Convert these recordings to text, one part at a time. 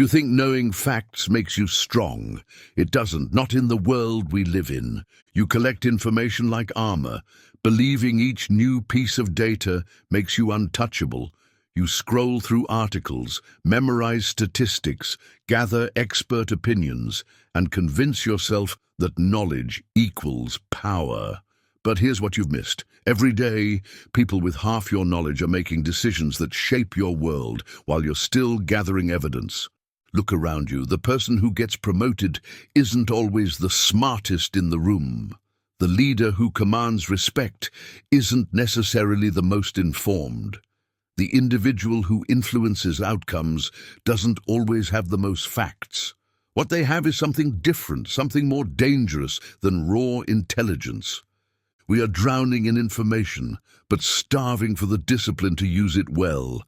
you think knowing facts makes you strong? It doesn't, not in the world we live in. You collect information like armor. Believing each new piece of data makes you untouchable. You scroll through articles, memorize statistics, gather expert opinions, and convince yourself that knowledge equals power. But here's what you've missed. Every day, people with half your knowledge are making decisions that shape your world while you're still gathering evidence. Look around you. The person who gets promoted isn't always the smartest in the room. The leader who commands respect isn't necessarily the most informed. The individual who influences outcomes doesn't always have the most facts. What they have is something different, something more dangerous than raw intelligence. We are drowning in information, but starving for the discipline to use it well.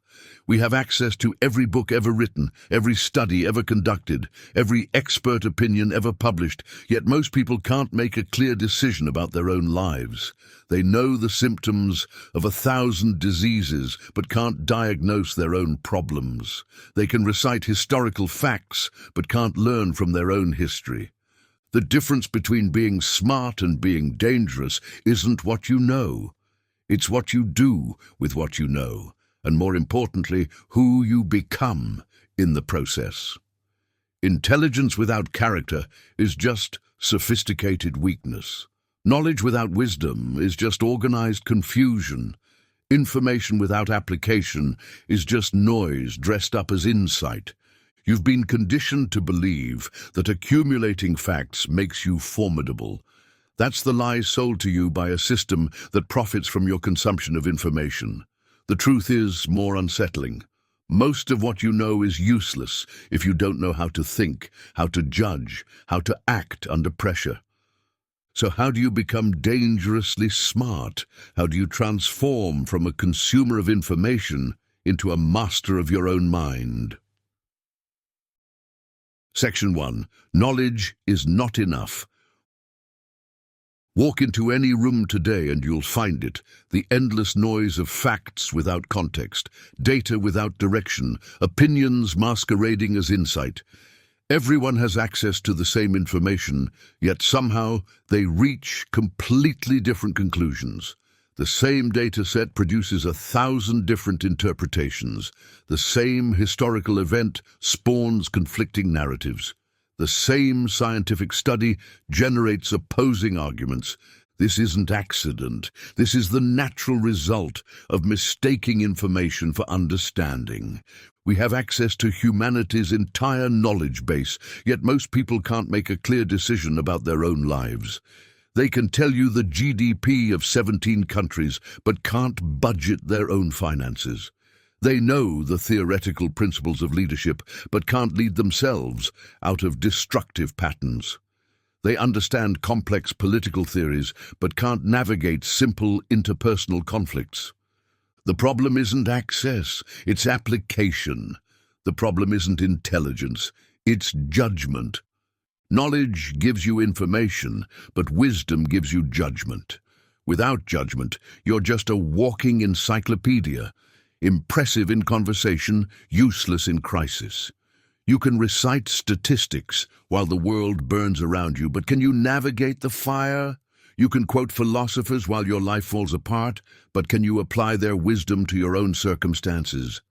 We have access to every book ever written, every study ever conducted, every expert opinion ever published, yet most people can't make a clear decision about their own lives. They know the symptoms of 1,000 diseases, but can't diagnose their own problems. They can recite historical facts, but can't learn from their own history. The difference between being smart and being dangerous isn't what you know. It's what you do with what you know, and more importantly, who you become in the process. Intelligence without character is just sophisticated weakness. Knowledge without wisdom is just organized confusion. Information without application is just noise dressed up as insight. You've been conditioned to believe that accumulating facts makes you formidable. That's the lie sold to you by a system that profits from your consumption of information. The truth is more unsettling. Most of what you know is useless if you don't know how to think, how to judge, how to act under pressure. So how do you become dangerously smart? How do you transform from a consumer of information into a master of your own mind? Section 1. Knowledge is not enough. Walk into any room today and you'll find it. The endless noise of facts without context, data without direction, opinions masquerading as insight. Everyone has access to the same information, yet somehow they reach completely different conclusions. The same data set produces 1,000 different interpretations. The same historical event spawns conflicting narratives. The same scientific study generates opposing arguments. This isn't accident. This is the natural result of mistaking information for understanding. We have access to humanity's entire knowledge base, yet most people can't make a clear decision about their own lives. They can tell you the GDP of 17 countries, but can't budget their own finances. They know the theoretical principles of leadership, but can't lead themselves out of destructive patterns. They understand complex political theories, but can't navigate simple interpersonal conflicts. The problem isn't access, it's application. The problem isn't intelligence, it's judgment. Knowledge gives you information, but wisdom gives you judgment. Without judgment, you're just a walking encyclopedia, impressive in conversation, useless in crisis. You can recite statistics while the world burns around you, but can you navigate the fire? You can quote philosophers while your life falls apart, but can you apply their wisdom to your own circumstances?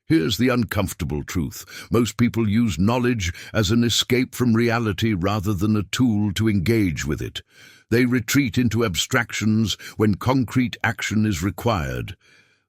Here's the uncomfortable truth. Most people use knowledge as an escape from reality rather than a tool to engage with it. They retreat into abstractions when concrete action is required.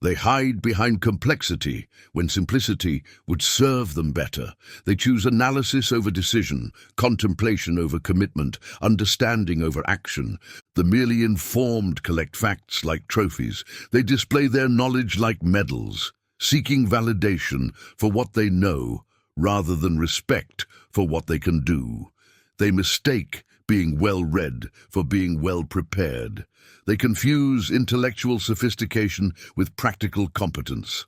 They hide behind complexity when simplicity would serve them better. They choose analysis over decision, contemplation over commitment, understanding over action. The merely informed collect facts like trophies. They display their knowledge like medals, seeking validation for what they know rather than respect for what they can do. They mistake being well-read for being well-prepared. They confuse intellectual sophistication with practical competence.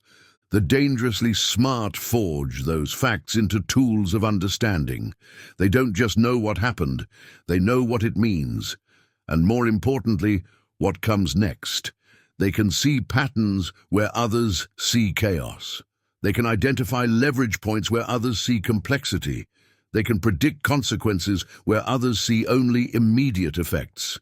The dangerously smart forge those facts into tools of understanding. They don't just know what happened, they know what it means, and more importantly, what comes next. They can see patterns where others see chaos. They can identify leverage points where others see complexity. They can predict consequences where others see only immediate effects.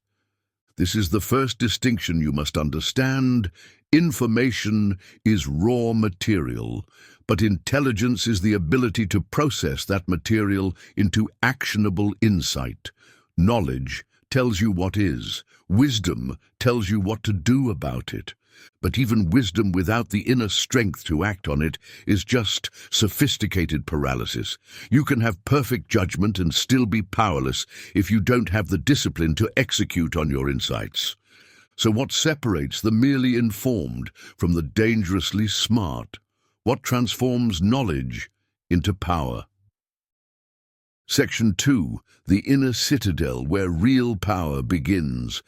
This is the first distinction you must understand. Information is raw material, but intelligence is the ability to process that material into actionable insight. Knowledge tells you what is. Wisdom tells you what to do about it. But even wisdom without the inner strength to act on it is just sophisticated paralysis. You can have perfect judgment and still be powerless if you don't have the discipline to execute on your insights. So what separates the merely informed from the dangerously smart? What transforms knowledge into power? Section 2. The inner citadel where real power begins.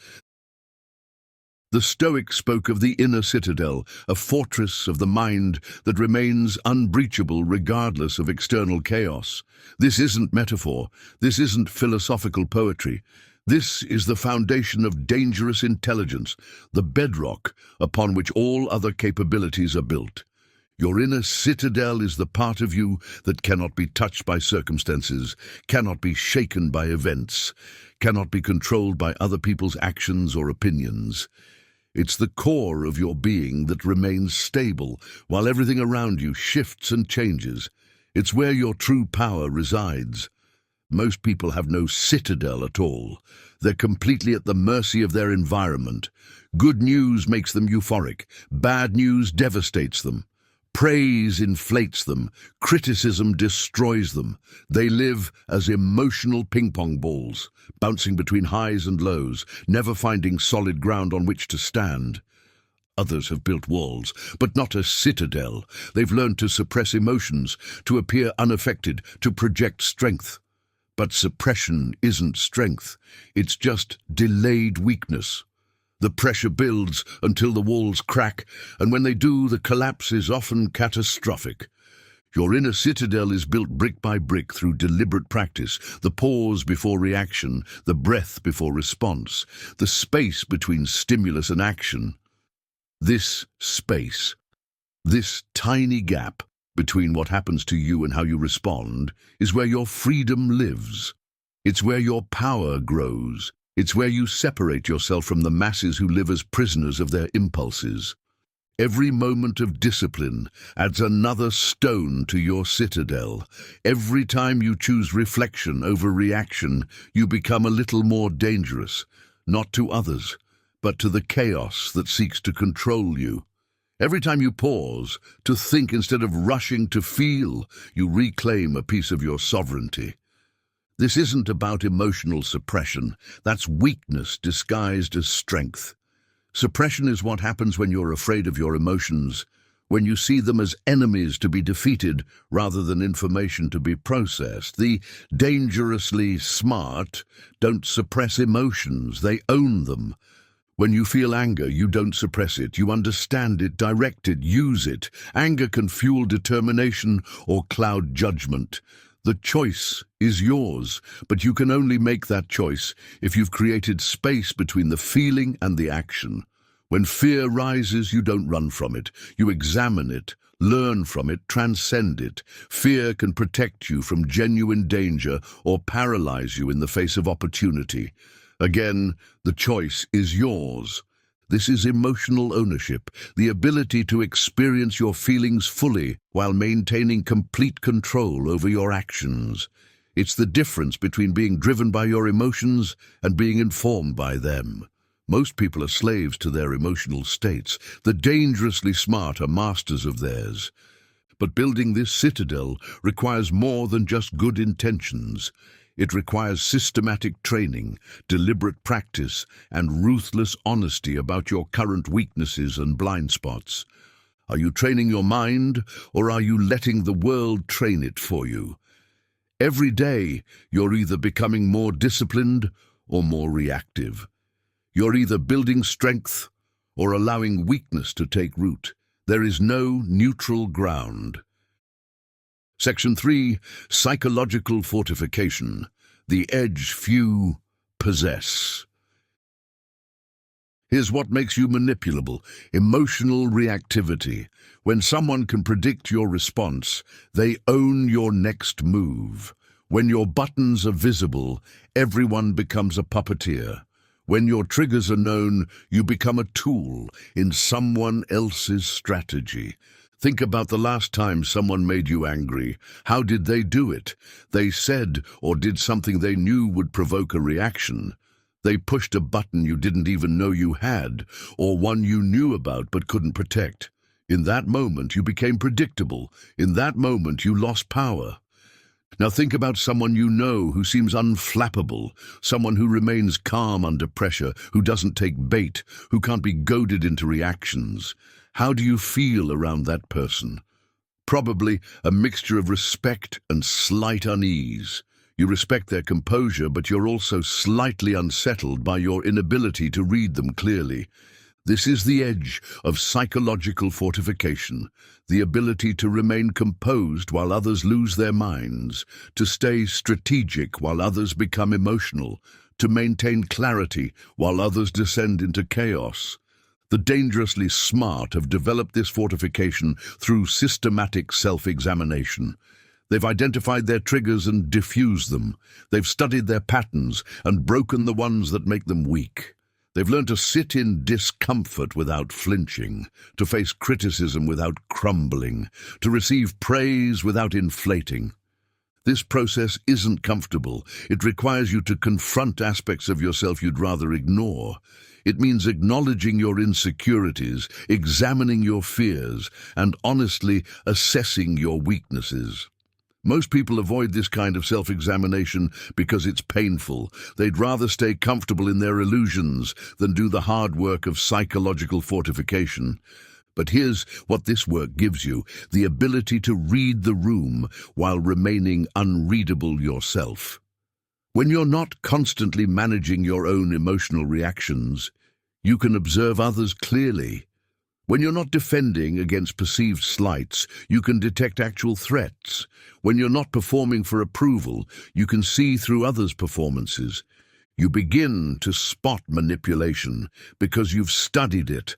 The Stoics spoke of the inner citadel, a fortress of the mind that remains unbreachable regardless of external chaos. This isn't metaphor. This isn't philosophical poetry. This is the foundation of dangerous intelligence, the bedrock upon which all other capabilities are built. Your inner citadel is the part of you that cannot be touched by circumstances, cannot be shaken by events, cannot be controlled by other people's actions or opinions. It's the core of your being that remains stable while everything around you shifts and changes. It's where your true power resides. Most people have no citadel at all. They're completely at the mercy of their environment. Good news makes them euphoric. Bad news devastates them. Praise inflates them. Criticism destroys them. They live as emotional ping-pong balls, bouncing between highs and lows, never finding solid ground on which to stand. Others have built walls, but not a citadel. They've learned to suppress emotions, to appear unaffected, to project strength. But suppression isn't strength. It's just delayed weakness. The pressure builds until the walls crack, and when they do, the collapse is often catastrophic. Your inner citadel is built brick by brick through deliberate practice, the pause before reaction, the breath before response, the space between stimulus and action. This space, this tiny gap between what happens to you and how you respond, is where your freedom lives. It's where your power grows. It's where you separate yourself from the masses who live as prisoners of their impulses. Every moment of discipline adds another stone to your citadel. Every time you choose reflection over reaction, you become a little more dangerous, not to others, but to the chaos that seeks to control you. Every time you pause to think instead of rushing to feel, you reclaim a piece of your sovereignty. This isn't about emotional suppression. That's weakness disguised as strength. Suppression is what happens when you're afraid of your emotions, when you see them as enemies to be defeated rather than information to be processed. The dangerously smart don't suppress emotions, they own them. When you feel anger, you don't suppress it. You understand it, direct it, use it. Anger can fuel determination or cloud judgment. The choice is yours, but you can only make that choice if you've created space between the feeling and the action. When fear rises, you don't run from it. You examine it, learn from it, transcend it. Fear can protect you from genuine danger or paralyze you in the face of opportunity. Again, the choice is yours. This is emotional ownership, the ability to experience your feelings fully while maintaining complete control over your actions. It's the difference between being driven by your emotions and being informed by them. Most people are slaves to their emotional states. The dangerously smart are masters of theirs. But building this citadel requires more than just good intentions. It requires systematic training, deliberate practice, and ruthless honesty about your current weaknesses and blind spots. Are you training your mind, or are you letting the world train it for you? Every day, you're either becoming more disciplined or more reactive. You're either building strength or allowing weakness to take root. There is no neutral ground. Section 3. Psychological fortification. The edge few possess. Here's what makes you manipulable: emotional reactivity. When someone can predict your response, they own your next move. When your buttons are visible, everyone becomes a puppeteer. When your triggers are known, you become a tool in someone else's strategy. Think about the last time someone made you angry. How did they do it? They said or did something they knew would provoke a reaction. They pushed a button you didn't even know you had, or one you knew about but couldn't protect. In that moment, you became predictable. In that moment, you lost power. Now think about someone you know who seems unflappable, someone who remains calm under pressure, who doesn't take bait, who can't be goaded into reactions. How do you feel around that person? Probably a mixture of respect and slight unease. You respect their composure, but you're also slightly unsettled by your inability to read them clearly. This is the edge of psychological fortification, the ability to remain composed while others lose their minds, to stay strategic while others become emotional, to maintain clarity while others descend into chaos. The dangerously smart have developed this fortification through systematic self-examination. They've identified their triggers and diffused them. They've studied their patterns and broken the ones that make them weak. They've learned to sit in discomfort without flinching, to face criticism without crumbling, to receive praise without inflating. This process isn't comfortable. It requires you to confront aspects of yourself you'd rather ignore. It means acknowledging your insecurities, examining your fears, and honestly assessing your weaknesses. Most people avoid this kind of self-examination because it's painful. They'd rather stay comfortable in their illusions than do the hard work of psychological fortification. But here's what this work gives you: the ability to read the room while remaining unreadable yourself. When you're not constantly managing your own emotional reactions, you can observe others clearly. When you're not defending against perceived slights, you can detect actual threats. When you're not performing for approval, you can see through others' performances. You begin to spot manipulation because you've studied it,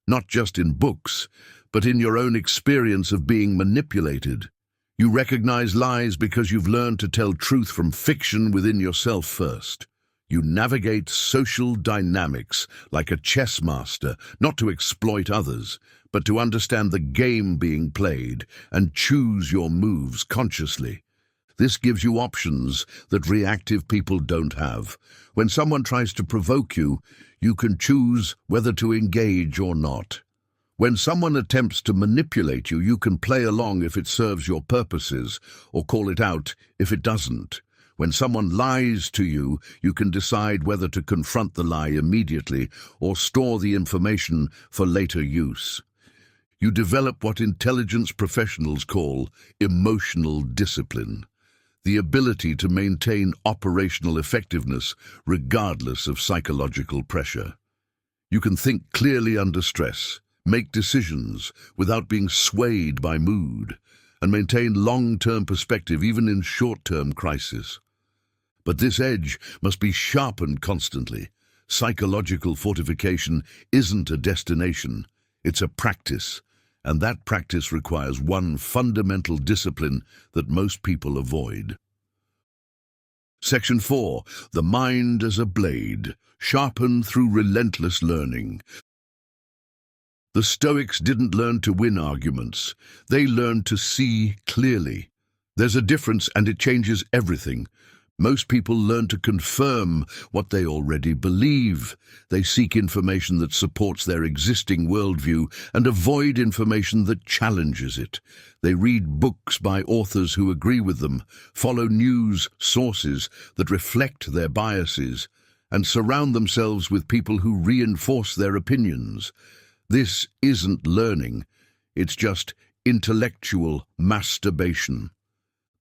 not just in books, but in your own experience of being manipulated. You recognize lies because you've learned to tell truth from fiction within yourself first. You navigate social dynamics like a chess master, not to exploit others, but to understand the game being played and choose your moves consciously. This gives you options that reactive people don't have. When someone tries to provoke you, you can choose whether to engage or not. When someone attempts to manipulate you, you can play along if it serves your purposes, or call it out if it doesn't. When someone lies to you, you can decide whether to confront the lie immediately or store the information for later use. You develop what intelligence professionals call emotional discipline, the ability to maintain operational effectiveness regardless of psychological pressure. You can think clearly under stress, make decisions without being swayed by mood, and maintain long-term perspective even in short-term crisis. But this edge must be sharpened constantly. Psychological fortification isn't a destination, it's a practice, and that practice requires one fundamental discipline that most people avoid. Section 4. The mind as a blade, sharpened through relentless learning. The Stoics didn't learn to win arguments, they learned to see clearly. There's a difference, and it changes everything. Most people learn to confirm what they already believe. They seek information that supports their existing worldview and avoid information that challenges it. They read books by authors who agree with them, follow news sources that reflect their biases, and surround themselves with people who reinforce their opinions. This isn't learning, it's just intellectual masturbation.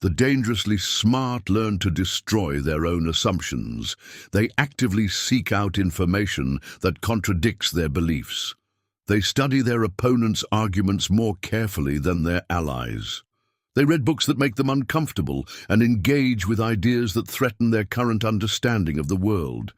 The dangerously smart learn to destroy their own assumptions. They actively seek out information that contradicts their beliefs. They study their opponents' arguments more carefully than their allies. They read books that make them uncomfortable and engage with ideas that threaten their current understanding of the world.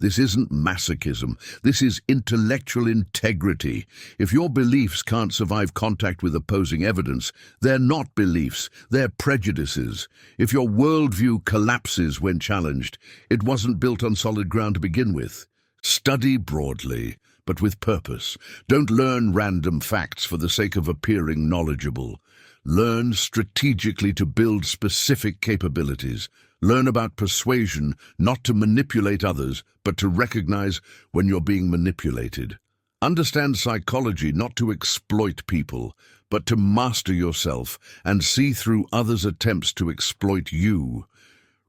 This isn't masochism. This is intellectual integrity. If your beliefs can't survive contact with opposing evidence, they're not beliefs, they're prejudices. If your worldview collapses when challenged, it wasn't built on solid ground to begin with. Study broadly, but with purpose. Don't learn random facts for the sake of appearing knowledgeable. Learn strategically to build specific capabilities. Learn about persuasion, not to manipulate others, but to recognize when you're being manipulated. Understand psychology not to exploit people, but to master yourself and see through others' attempts to exploit you.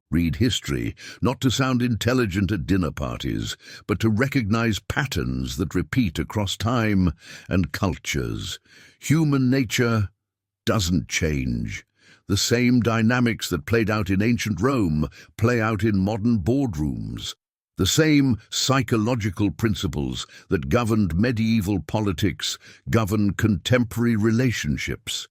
Read history, not to sound intelligent at dinner parties, but to recognize patterns that repeat across time and cultures. Human nature doesn't change. The same dynamics that played out in ancient Rome play out in modern boardrooms. The same psychological principles that governed medieval politics govern contemporary relationships.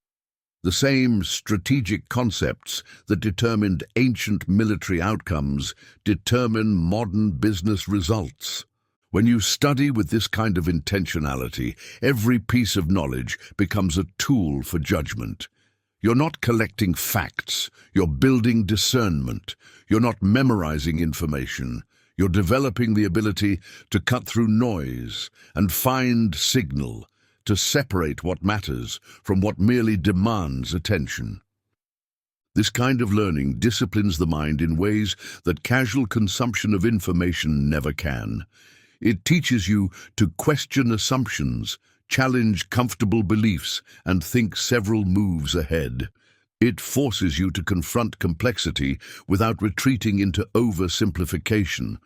The same strategic concepts that determined ancient military outcomes determine modern business results. When you study with this kind of intentionality, every piece of knowledge becomes a tool for judgment. You're not collecting facts, you're building discernment. You're not memorizing information, you're developing the ability to cut through noise and find signal, to separate what matters from what merely demands attention. This kind of learning disciplines the mind in ways that casual consumption of information never can. It teaches you to question assumptions, challenge comfortable beliefs, and think several moves ahead. It forces you to confront complexity without retreating into oversimplification.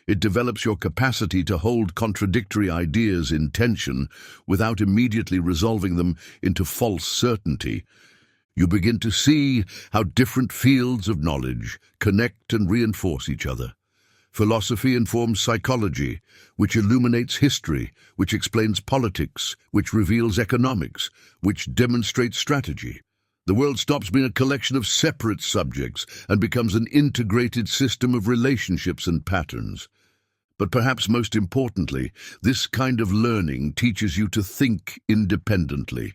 It develops your capacity to hold contradictory ideas in tension without immediately resolving them into false certainty. You begin to see how different fields of knowledge connect and reinforce each other. Philosophy informs psychology, which illuminates history, which explains politics, which reveals economics, which demonstrates strategy. The world stops being a collection of separate subjects and becomes an integrated system of relationships and patterns. But perhaps most importantly, this kind of learning teaches you to think independently.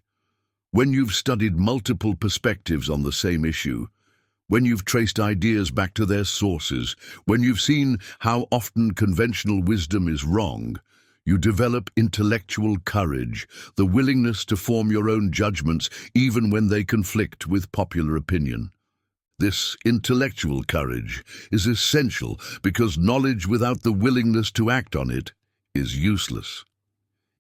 When you've studied multiple perspectives on the same issue, when you've traced ideas back to their sources, when you've seen how often conventional wisdom is wrong, you develop intellectual courage, the willingness to form your own judgments even when they conflict with popular opinion. This intellectual courage is essential because knowledge without the willingness to act on it is useless.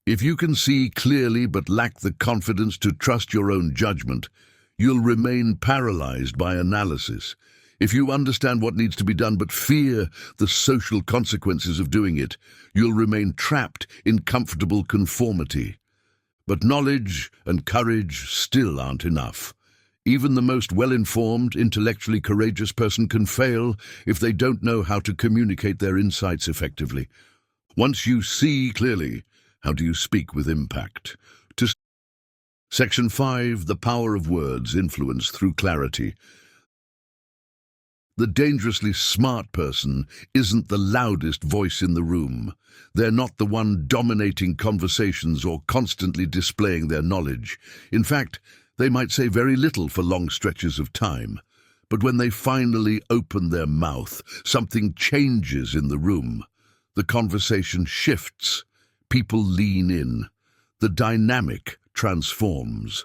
If you can see clearly but lack the confidence to trust your own judgment, you'll remain paralyzed by analysis. If you understand what needs to be done but fear the social consequences of doing it, you'll remain trapped in comfortable conformity. But knowledge and courage still aren't enough. Even the most well-informed, intellectually courageous person can fail if they don't know how to communicate their insights effectively. Once you see clearly, how do you speak with impact? Section 5, the power of words, influence through clarity. The dangerously smart person isn't the loudest voice in the room. They're not the one dominating conversations or constantly displaying their knowledge. In fact, they might say very little for long stretches of time. But when they finally open their mouth, something changes in the room. The conversation shifts. People lean in. The dynamic transforms.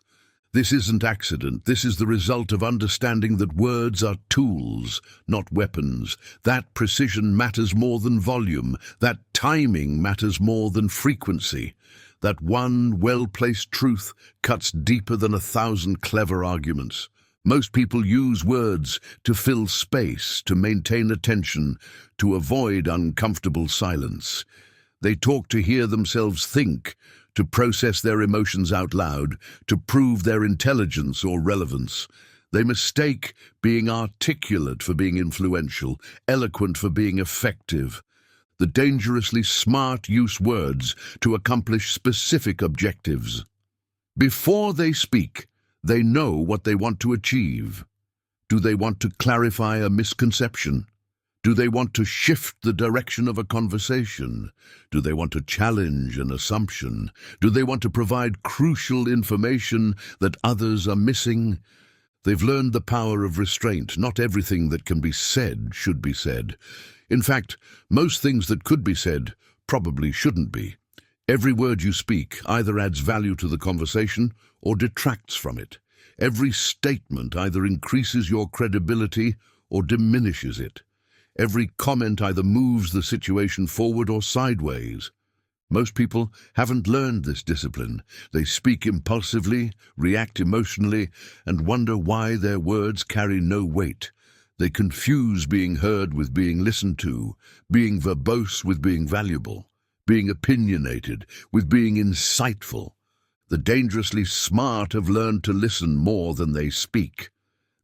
This isn't accident. This is the result of understanding that words are tools, not weapons. That precision matters more than volume. That timing matters more than frequency. That one well-placed truth cuts deeper than 1,000 clever arguments. Most people use words to fill space, to maintain attention, to avoid uncomfortable silence. They talk to hear themselves think, to process their emotions out loud, to prove their intelligence or relevance. They mistake being articulate for being influential, eloquent for being effective. The dangerously smart use words to accomplish specific objectives. Before they speak, they know what they want to achieve. Do they want to clarify a misconception? Do they want to shift the direction of a conversation? Do they want to challenge an assumption? Do they want to provide crucial information that others are missing? They've learned the power of restraint. Not everything that can be said should be said. In fact, most things that could be said probably shouldn't be. Every word you speak either adds value to the conversation or detracts from it. Every statement either increases your credibility or diminishes it. Every comment either moves the situation forward or sideways. Most people haven't learned this discipline. They speak impulsively, react emotionally, and wonder why their words carry no weight. They confuse being heard with being listened to, being verbose with being valuable, being opinionated with being insightful. The dangerously smart have learned to listen more than they speak.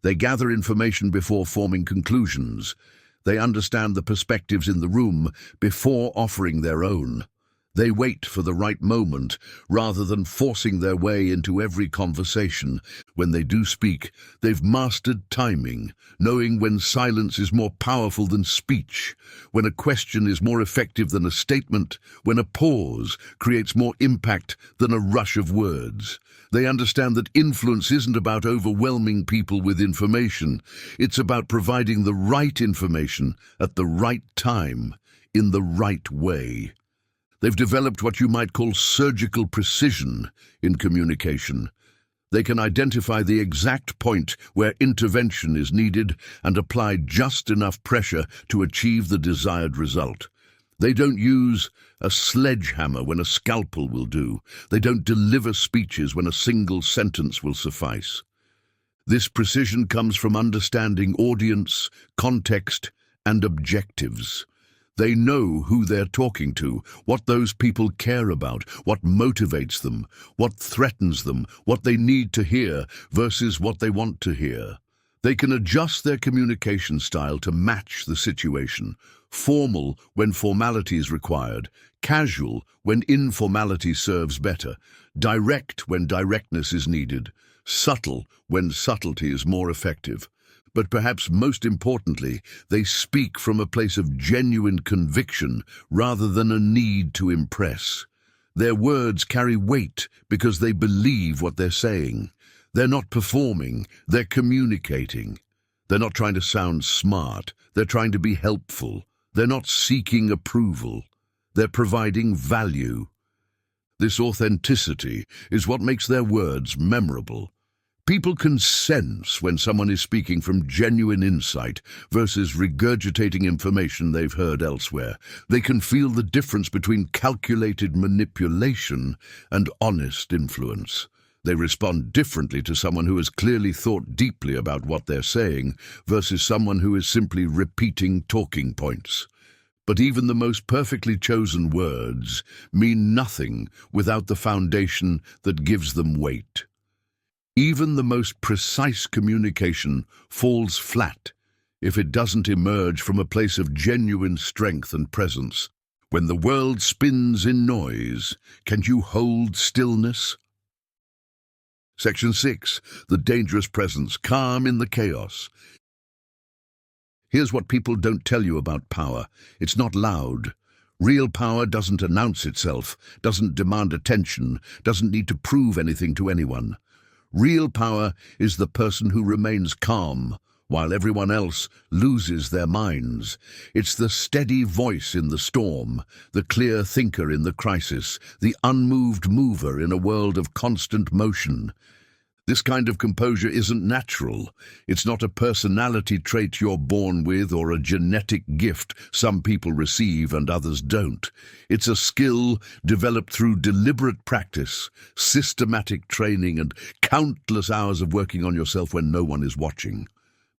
They gather information before forming conclusions. They understand the perspectives in the room before offering their own. They wait for the right moment rather than forcing their way into every conversation. When they do speak, they've mastered timing, knowing when silence is more powerful than speech, when a question is more effective than a statement, when a pause creates more impact than a rush of words. They understand that influence isn't about overwhelming people with information. It's about providing the right information at the right time, in the right way. They've developed what you might call surgical precision in communication. They can identify the exact point where intervention is needed and apply just enough pressure to achieve the desired result. They don't use a sledgehammer when a scalpel will do. They don't deliver speeches when a single sentence will suffice. This precision comes from understanding audience, context, and objectives. They know who they're talking to, what those people care about, what motivates them, what threatens them, what they need to hear versus what they want to hear. They can adjust their communication style to match the situation, formal when formality is required, casual when informality serves better, direct when directness is needed, subtle when subtlety is more effective. But perhaps most importantly, they speak from a place of genuine conviction rather than a need to impress. Their words carry weight because they believe what they're saying. They're not performing, they're communicating. They're not trying to sound smart, they're trying to be helpful. They're not seeking approval, they're providing value. This authenticity is what makes their words memorable. People can sense when someone is speaking from genuine insight versus regurgitating information they've heard elsewhere. They can feel the difference between calculated manipulation and honest influence. They respond differently to someone who has clearly thought deeply about what they're saying versus someone who is simply repeating talking points. But even the most perfectly chosen words mean nothing without the foundation that gives them weight. Even the most precise communication falls flat if it doesn't emerge from a place of genuine strength and presence. When the world spins in noise, can you hold stillness? Section 6. The dangerous presence, calm in the chaos. Here's what people don't tell you about power. It's not loud. Real power doesn't announce itself, doesn't demand attention, doesn't need to prove anything to anyone. Real power is the person who remains calm while everyone else loses their minds. It's the steady voice in the storm, the clear thinker in the crisis, the unmoved mover in a world of constant motion. This kind of composure isn't natural. It's not a personality trait you're born with or a genetic gift some people receive and others don't. It's a skill developed through deliberate practice, systematic training, and countless hours of working on yourself when no one is watching.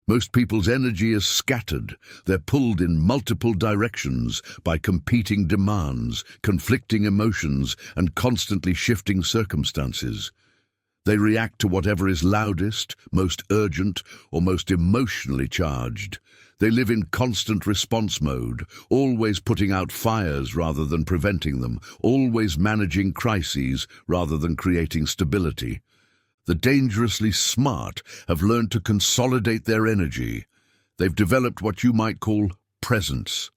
Most people's energy is scattered. They're pulled in multiple directions by competing demands, conflicting emotions, and constantly shifting circumstances. They react to whatever is loudest, most urgent, or most emotionally charged. They live in constant response mode, always putting out fires rather than preventing them, always managing crises rather than creating stability. The dangerously smart have learned to consolidate their energy. They've developed what you might call presence,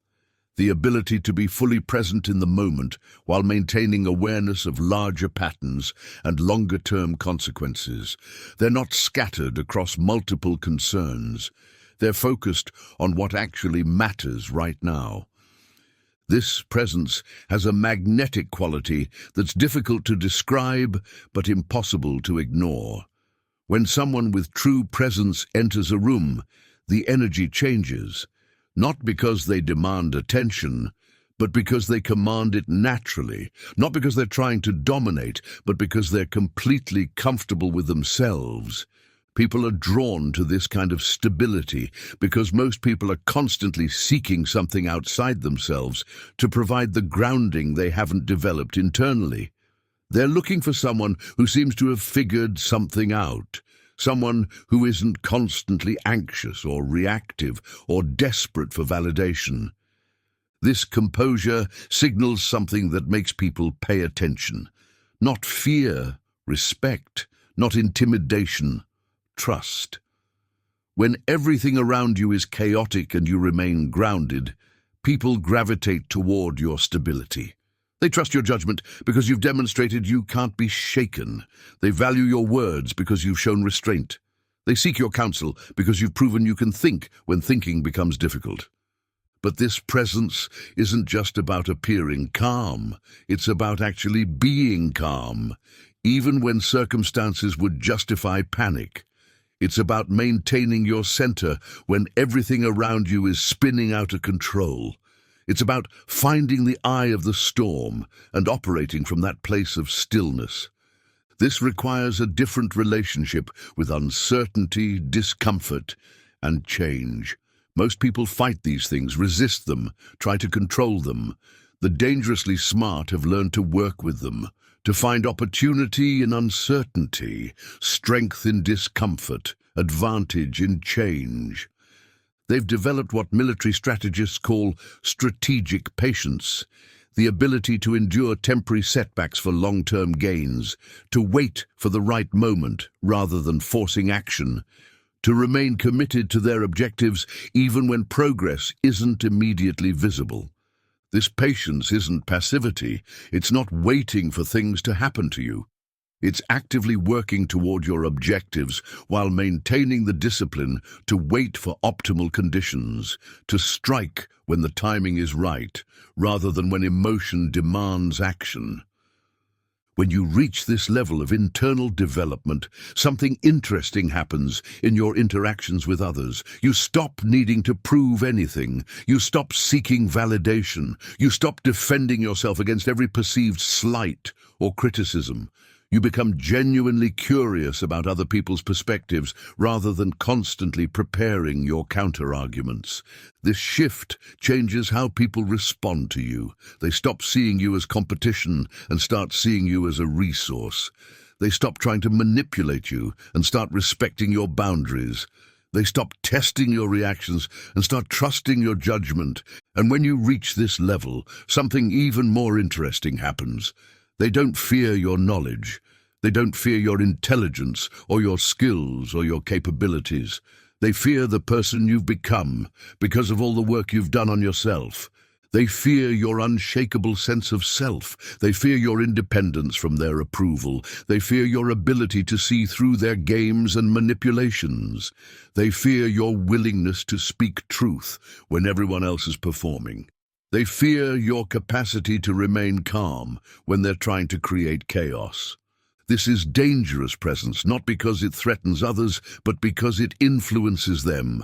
the ability to be fully present in the moment while maintaining awareness of larger patterns and longer-term consequences. They're not scattered across multiple concerns. They're focused on what actually matters right now. This presence has a magnetic quality that's difficult to describe but impossible to ignore. When someone with true presence enters a room, the energy changes. Not because they demand attention, but because they command it naturally. Not because they're trying to dominate, but because they're completely comfortable with themselves. People are drawn to this kind of stability because most people are constantly seeking something outside themselves to provide the grounding they haven't developed internally. They're looking for someone who seems to have figured something out. Someone who isn't constantly anxious or reactive or desperate for validation. This composure signals something that makes people pay attention. Not fear, respect, not intimidation, trust. When everything around you is chaotic and you remain grounded, people gravitate toward your stability. They trust your judgment because you've demonstrated you can't be shaken. They value your words because you've shown restraint. They seek your counsel because you've proven you can think when thinking becomes difficult. But this presence isn't just about appearing calm. It's about actually being calm, even when circumstances would justify panic. It's about maintaining your center when everything around you is spinning out of control. It's about finding the eye of the storm and operating from that place of stillness. This requires a different relationship with uncertainty, discomfort, and change. Most people fight these things, resist them, try to control them. The dangerously smart have learned to work with them, to find opportunity in uncertainty, strength in discomfort, advantage in change. They've developed what military strategists call strategic patience, the ability to endure temporary setbacks for long-term gains, to wait for the right moment rather than forcing action, to remain committed to their objectives even when progress isn't immediately visible. This patience isn't passivity. It's not waiting for things to happen to you. It's actively working toward your objectives while maintaining the discipline to wait for optimal conditions, to strike when the timing is right, rather than when emotion demands action. When you reach this level of internal development, something interesting happens in your interactions with others. You stop needing to prove anything. You stop seeking validation. You stop defending yourself against every perceived slight or criticism. You become genuinely curious about other people's perspectives rather than constantly preparing your counter-arguments. This shift changes how people respond to you. They stop seeing you as competition and start seeing you as a resource. They stop trying to manipulate you and start respecting your boundaries. They stop testing your reactions and start trusting your judgment. And when you reach this level, something even more interesting happens. They don't fear your knowledge. They don't fear your intelligence or your skills or your capabilities. They fear the person you've become because of all the work you've done on yourself. They fear your unshakable sense of self. They fear your independence from their approval. They fear your ability to see through their games and manipulations. They fear your willingness to speak truth when everyone else is performing. They fear your capacity to remain calm when they're trying to create chaos. This is dangerous presence, not because it threatens others, but because it influences them.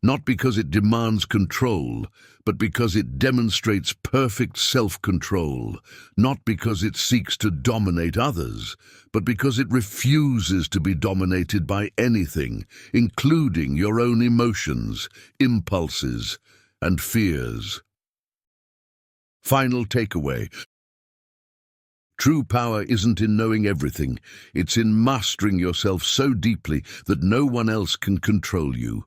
Not because it demands control, but because it demonstrates perfect self-control. Not because it seeks to dominate others, but because it refuses to be dominated by anything, including your own emotions, impulses, and fears. Final takeaway. True power isn't in knowing everything. It's in mastering yourself so deeply that no one else can control you.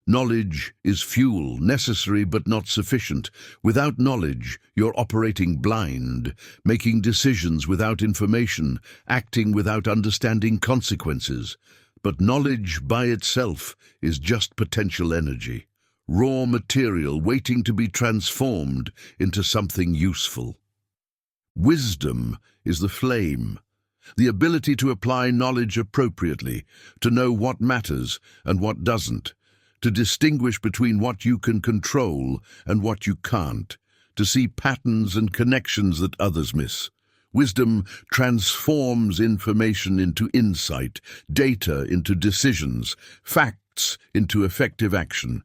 Knowledge is fuel, necessary but not sufficient. Without knowledge, you're operating blind, making decisions without information, acting without understanding consequences. But knowledge by itself is just potential energy. raw material waiting to be transformed into something useful. Wisdom is the flame, the ability to apply knowledge appropriately, to know what matters and what doesn't, to distinguish between what you can control and what you can't, to see patterns and connections that others miss. Wisdom transforms information into insight, data into decisions, facts into effective action.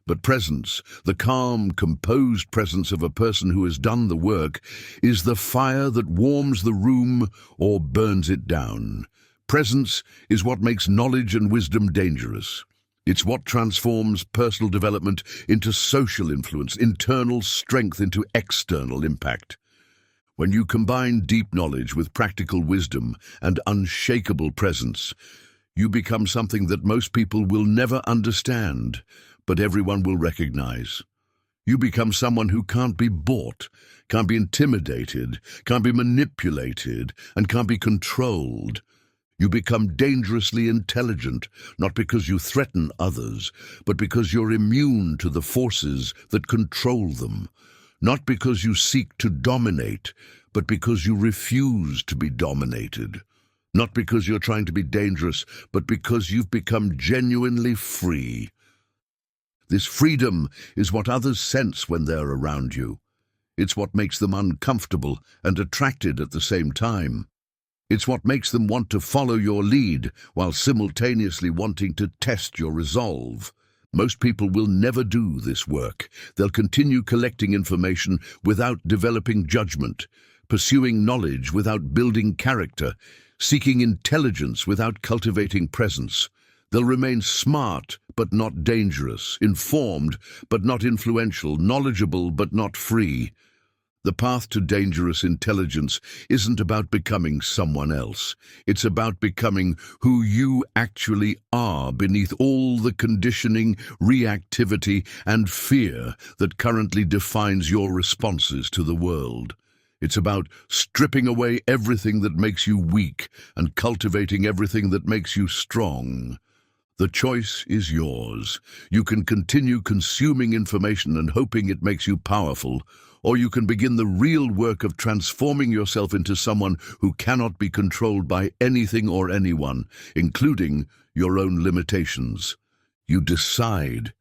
But presence, the calm, composed presence of a person who has done the work, is the fire that warms the room or burns it down. Presence is what makes knowledge and wisdom dangerous. It's what transforms personal development into social influence, internal strength into external impact. When you combine deep knowledge with practical wisdom and unshakable presence, you become something that most people will never understand, but everyone will recognize. You become someone who can't be bought, can't be intimidated, can't be manipulated, and can't be controlled. You become dangerously intelligent, not because you threaten others, but because you're immune to the forces that control them. Not because you seek to dominate, but because you refuse to be dominated. Not because you're trying to be dangerous, but because you've become genuinely free. This freedom is what others sense when they're around you. It's what makes them uncomfortable and attracted at the same time. It's what makes them want to follow your lead while simultaneously wanting to test your resolve. Most people will never do this work. They'll continue collecting information without developing judgment, pursuing knowledge without building character, seeking intelligence without cultivating presence. They'll remain smart but not dangerous, informed but not influential, knowledgeable but not free. The path to dangerous intelligence isn't about becoming someone else. It's about becoming who you actually are beneath all the conditioning, reactivity, and fear that currently defines your responses to the world. It's about stripping away everything that makes you weak and cultivating everything that makes you strong. The choice is yours. You can continue consuming information and hoping it makes you powerful, or you can begin the real work of transforming yourself into someone who cannot be controlled by anything or anyone, including your own limitations. You decide